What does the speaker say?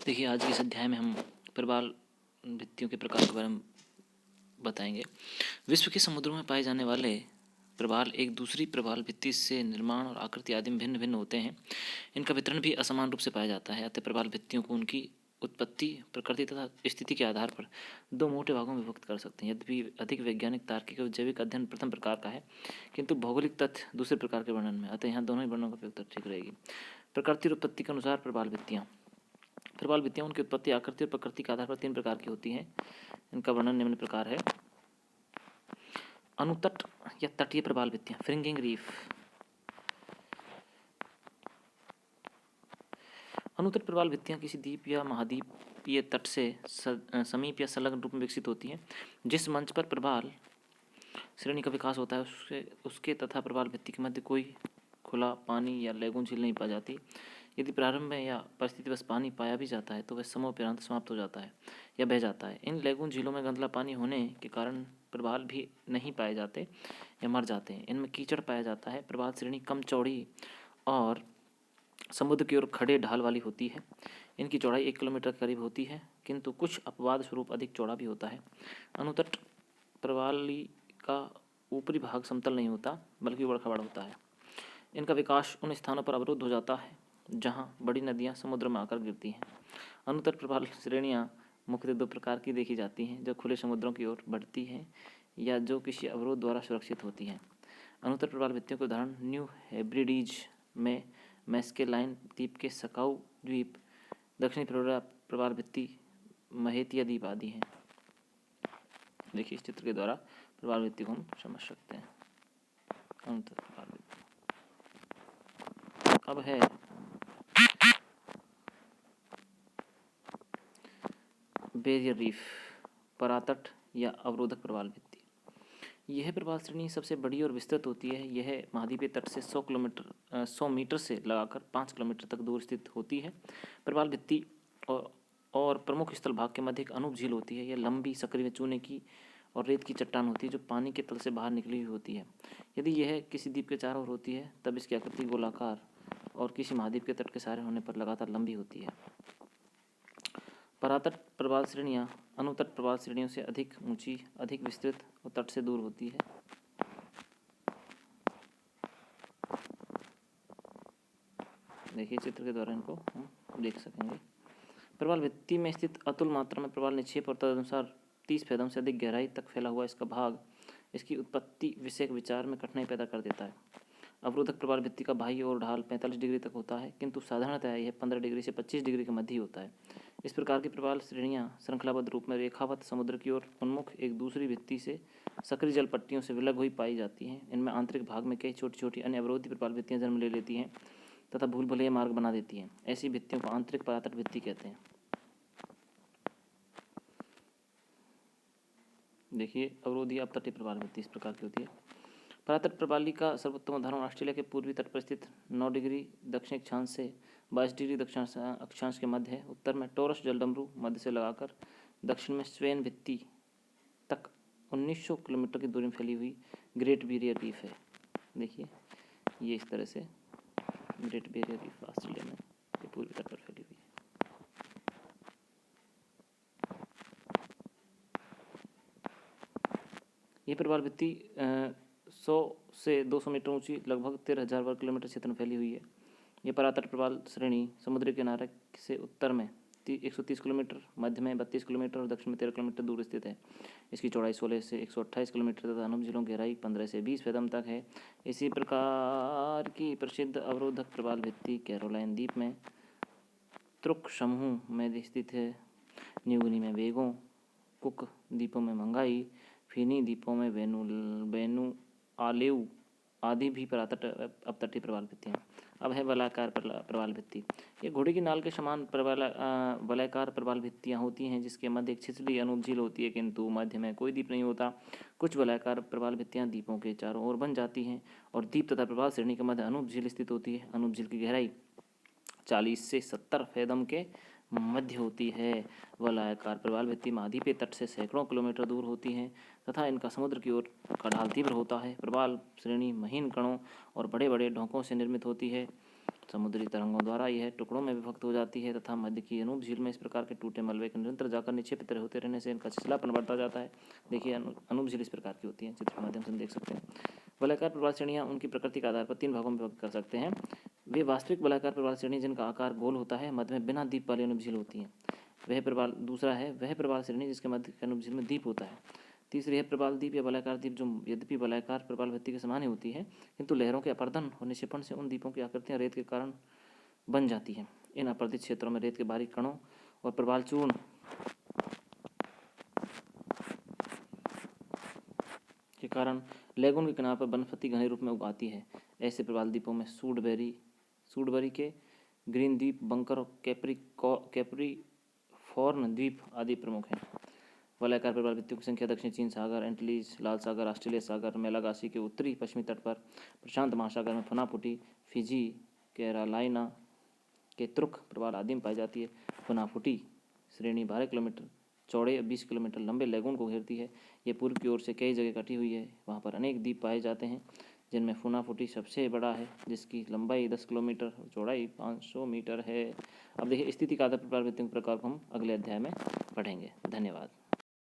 देखिए, आज के इस अध्याय में हम प्रवाल भित्तियों के प्रकार के बारे में बताएंगे। विश्व के समुद्रों में पाए जाने वाले प्रवाल एक दूसरी प्रवाल भित्ति से निर्माण और आकृति आदि में भिन्न भिन्न होते हैं। इनका वितरण भी असमान रूप से पाया जाता है। अतः प्रवाल भित्तियों को उनकी उत्पत्ति, प्रकृति तथा स्थिति के आधार पर दो मोटे भागों में विभक्त कर सकते हैं। यद्यपि अधिक वैज्ञानिक, तार्किक और जैविक अध्ययन प्रथम प्रकार का है, किंतु भौगोलिक तथ्य दूसरे प्रकार के वर्णन में, अतः यहाँ दोनों ही वर्णनों का उपयोग ठीक रहेगी। प्रकृति और उत्पत्ति के अनुसार प्रवाल भित्तियाँ। प्रवाल भित्तियाँ उनकी उत्पत्ति, आकृति और प्रकृति के आधार पर तीन प्रकार की होती हैं। इनका वर्णन निम्न प्रकार है। अनुतट या तटीय प्रवाल भित्तियाँ, फ्रिंगिंग रीफ। अनुतट प्रवाल भित्तियाँ किसी द्वीप या महाद्वीपीय तट से समीप या संलग्न रूप में विकसित होती हैं। जिस मंच पर प्रवाल श्रेणी का विकास होता है उसके तथा प्रवाल भित्ति के मध्य कोई खुला पानी या लैगून झील नहीं पाई जाती। यदि प्रारंभ में या परिस्थितिवश पानी पाया भी जाता है तो वह समयोपरांत समाप्त हो जाता है या बह जाता है। इन लैगून झीलों में गंदला पानी होने के कारण प्रवाल भी नहीं पाए जाते या मर जाते हैं। इनमें कीचड़ पाया जाता है। प्रवाल श्रेणी कम चौड़ी और समुद्र की ओर खड़े ढाल वाली होती है। इनकी चौड़ाई 1 किलोमीटर के करीब होती है, किंतु कुछ अपवाद स्वरूप अधिक चौड़ा भी होता है। अनुतट प्रवाली का ऊपरी भाग समतल नहीं होता, बल्कि उबड़-खाबड़ होता है। इनका विकास उन स्थानों पर अवरुद्ध हो जाता है जहाँ बड़ी नदियाँ समुद्र में आकर गिरती हैं। अनुतट प्रवाल श्रेणियाँ मुख्यतः दो प्रकार की देखी जाती हैं, जो खुले समुद्रों की ओर बढ़ती हैं या जो किसी अवरोध द्वारा सुरक्षित होती हैं। अनुतट प्रवाल भित्तियों के उदाहरण न्यू हेब्रिडीज में मैस्केलाइन द्वीप के सकाउ द्वीप, दक्षिणी फ्लोरिडा प्रवाल भित्ति, महेतिया द्वीप आदि हैं। देखिए, इस चित्र के द्वारा प्रवाल भित्ति को हम समझ सकते हैं। अनुतट प्रवाल भित्ति अब है बैरियर रीफ, परातट या अवरोधक प्रवाल भित्ति। यह प्रवाल श्रेणी सबसे बड़ी और विस्तृत होती है। यह महाद्वीपीय तट से 100 मीटर से लगाकर 5 किलोमीटर तक दूर स्थित होती है। प्रवाल भित्ति और प्रमुख स्थल भाग के मध्य एक अनूप झील होती है। यह लंबी, सक्रिय चूने की और रेत की चट्टान होती है जो पानी के तल से बाहर निकली हुई होती है। यदि यह किसी द्वीप के चारों ओर होती है तब इसकी आकृति गोलाकार और किसी महाद्वीप के तट के सहारे होने पर लगातार लंबी होती है। परातट प्रवाल श्रेणियाँ अनुतट प्रवाल श्रेणियों से अधिक ऊंची, अधिक विस्तृत और तट से दूर होती है। देखिए, चित्र के द्वारा इनको हम देख सकेंगे। प्रवाल भित्ति में स्थित अतुल मात्रा में प्रवाल निक्षेप और तदनुसार 30 फेदों से अधिक गहराई तक फैला हुआ इसका भाग इसकी उत्पत्ति विषयक विचार में कठिनाई पैदा कर देता है। अवरोधक प्रवाल भित्ति का बाह्य और ढाल 45 डिग्री तक होता है, किंतु साधारणतः यह 15 डिग्री से 25 डिग्री के मध्य ही होता है। इस प्रकार की प्रवाल श्रेणियाँ श्रृंखलाबद्ध रूप में रेखावत समुद्र की ओर उन्मुख एक दूसरी भित्ति से सक्रिय जल पट्टियों से विलग हुई पाई जाती हैं। इनमें आंतरिक भाग में कई छोटी छोटी अन्य अवरोधी प्रवाल भित्तियाँ जन्म ले लेती हैं तथा भूल भुलैया मार्ग बना देती हैं। ऐसी भित्तियों को आंतरिक परातट भित्ति कहते हैं। देखिए, अवरोधी अपतटीय प्रवाल भित्ति इस प्रकार की होती है। परातट प्रवाली का सर्वोत्तम उदाहरण ऑस्ट्रेलिया के पूर्वी तट पर स्थित 9 डिग्री दक्षिण अक्षांश से 22 डिग्री दक्षिण अक्षांश के मध्य है। उत्तर में टॉरस जलडमरू मध्य से लगाकर दक्षिण में स्वेन भित्ति तक 1900 किलोमीटर की दूरी में फैली हुई ग्रेट बैरियर रीफ है। देखिए, ये इस तरह से ग्रेट बैरियर रीफ ऑस्ट्रेलिया में पूर्वी तट पर फैली हुई है। ये प्रवाल भित्ति 100 से 200 मीटर ऊंची, लगभग 13,000 वर्ग किलोमीटर क्षेत्र में फैली हुई है। ये परातट प्रवाल श्रेणी समुद्री किनारे से उत्तर में 130 किलोमीटर, मध्य में 32 किलोमीटर और दक्षिण में 13 किलोमीटर दूर स्थित है। इसकी चौड़ाई 16 से 128 किलोमीटर तथा अनूप झीलों की गहराई 15 से 20 फेदम तक है। इसी प्रकार की प्रसिद्ध अवरोधक प्रवाल भित्ति कैरोलाइन द्वीप में त्रुक समूह में स्थित है। न्यू गिनी में वेगो, कुक द्वीपों में मंगाई, फिनी द्वीपों में वेनु आलेउ आदि भी परातट अपतटीय प्रवाल भित्तियाँ। अब है वलयाकार प्रवाल भित्ति। ये घोड़े की नाल के समान वलयाकार प्रवाल भित्तियाँ होती हैं जिसके मध्य एक छिछली अनूप झील होती है, किंतु मध्य में कोई द्वीप नहीं होता। कुछ वलयाकार प्रवाल भित्तियाँ द्वीपों के चारों ओर बन जाती हैं और द्वीप तथा प्रवाल श्रेणी के मध्य अनूप झील स्थित होती है। अनूप झील की गहराई 40 से 70 फेदम के मध्य होती है। वलयाकार प्रवाल भित्ति महाद्वीपीय तट से सैकड़ों किलोमीटर दूर होती हैं तथा इनका समुद्र की ओर का ढाल तीव्र होता है। प्रवाल श्रेणी महीन कणों और बड़े बड़े ढोकों से निर्मित होती है समुद्री तरंगों द्वारा यह टुकड़ों में विभक्त हो जाती है तथा मध्य की अनूप झील में इस प्रकार के टूटे मलबे के निरंतर जाकर निक्षेपित होते रहने से इनका छिछलापन बढ़ता जाता है। देखिए अनूप झील इस प्रकार की होती है, चित्र के माध्यम से हम देख सकते हैं। वलयाकार प्रवाल श्रेणियाँ उनकी प्रकृति के आधार पर 3 भागों में विभक्त कर सकते हैं। वे वास्तविक वलयाकार प्रवाल श्रेणी जिनका आकार गोल होता है, मध्य में बिना दीप वाली अनूप झील होती है। दूसरा है वह प्रवाल श्रेणी जिसके मध्य के अनूप झील में दीप होता है। तीसरी है प्रवाल द्वीप या वलयाकार द्वीप जो यद्यपि वलयाकार प्रवाल भित्ति के समान ही होती है, किंतु लहरों के अपर्दन और निक्षेपण से उन द्वीपों की आकृतियाँ रेत के कारण बन जाती हैं। इन अपर्दित क्षेत्रों में रेत के बारीक कणों और प्रवाल चूर्ण के कारण लैगून के किनारे पर वनस्पति घने रूप में उगाती है। ऐसे प्रवाल द्वीपों में सूडबरी के ग्रीन द्वीप, बंकर और कैप्रीफॉर्न द्वीप आदि प्रमुख हैं। वलयाकार प्रवाल भित्तियों की संख्या दक्षिण चीन सागर, एंटीलीज, लाल सागर, ऑस्ट्रेलिया सागर, मेलागासी के उत्तरी पश्चिमी तट पर, प्रशांत महासागर में फुनाफुटी, फिजी, कैरोलिना के तुर्क प्रवाल आदि में पाई जाती है। फुनाफुटी श्रेणी 12 किलोमीटर चौड़े और 20 किलोमीटर लंबे लैगून को घेरती है। ये पूर्व की ओर से कई जगह कटी हुई है। वहाँ पर अनेक द्वीप पाए जाते हैं, जिनमें फुनाफुटी सबसे बड़ा है, जिसकी लंबाई 10 किलोमीटर और चौड़ाई 500 मीटर है। अब देखिए स्थिति का आधार प्रवाल भित्तियों के प्रकार को हम अगले अध्याय में पढ़ेंगे। धन्यवाद।